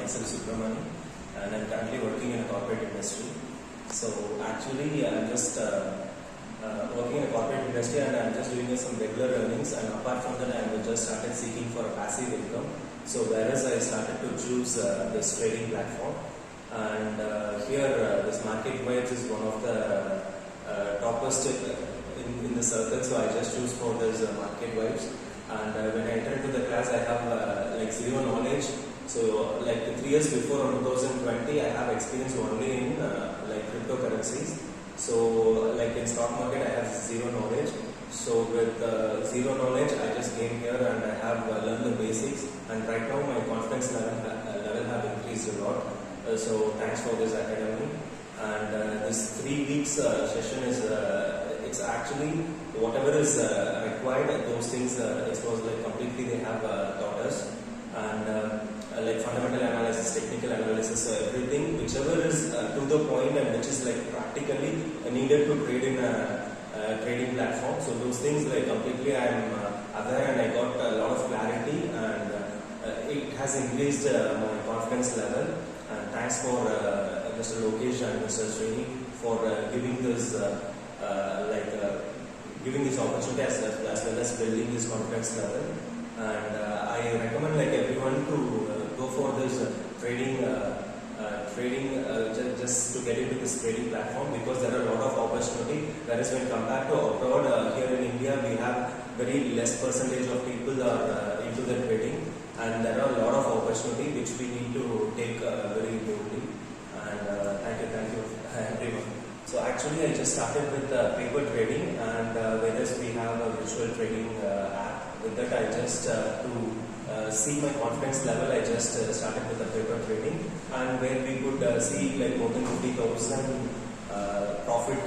myself Subramani, and I'm currently working in a corporate industry. So actually, I'm just working in a corporate industry, and I'm just doing some regular earnings. And apart from that, I just started seeking for a passive income. So whereas I started to choose this trading platform, and here this Market Vibes is one of the toppest in the circle. So I just choose for this Market Vibes. And when I enter into the class, I have like zero knowledge. So like 3 years before, in 2020, I have experience only in like cryptocurrencies. So like in stock market, I have zero knowledge. So with zero knowledge, I just came here and I have learned the basics. And right now, my confidence level have increased a lot. So thanks for this academy. And this 3 weeks session is it's actually whatever is required. Those things it was like completely they have taught us, and like fundamental analysis, technical analysis, everything whichever is to the point and which is like practically needed to trade in a trading platform. So those things like completely I am aware, and I got a lot of clarity, and it has increased my confidence level. And thanks for Mr. Lokesh and Mr. Srini for giving this giving this opportunity as well as building this confidence level. And I recommend like everyone to go for this trading just to get into this trading platform, because there are a lot of opportunity. Whereas when compared to abroad, here in India we have very less percentage of people are into the trading, and there are a lot of opportunity which we need to take very boldly. And thank you everyone. So actually I just started with paper trading, and whereas we have a virtual trading app. With that I just to see my confidence level, I just started with the paper trading, and where we could see like more than 50,000 profit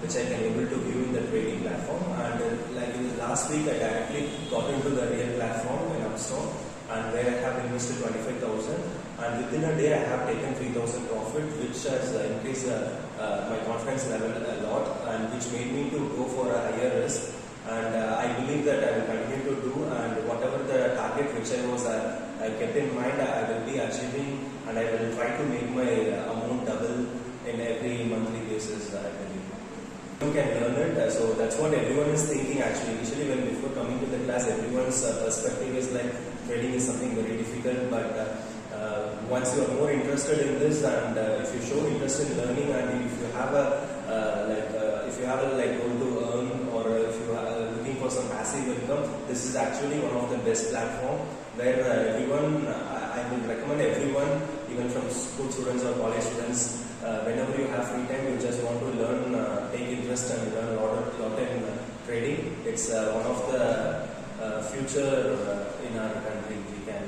which I can able to view in the trading platform. And like in the last week I directly got into the real platform in Upstone, and where I have invested 25,000, and within a day I have taken 3,000 profit, which has increased my confidence level a lot, and which made me to go for a higher risk. And I believe that I will continue to do, and whatever the target which I kept in mind, I will be achieving, and I will try to make my amount double in every monthly basis, I believe. You can learn it, so that's what everyone is thinking actually. Initially, when before coming to the class, everyone's perspective is like trading is something very difficult, but once you are more interested in this, and if you show interest in learning, and if you have a like goal to earn, or if you are looking for some passive income, this is actually one of the best platform where everyone, I will recommend everyone, even from school students or college students, whenever you have free time, you just want to learn, take interest and learn a lot in trading. It's one of the future in our country. We can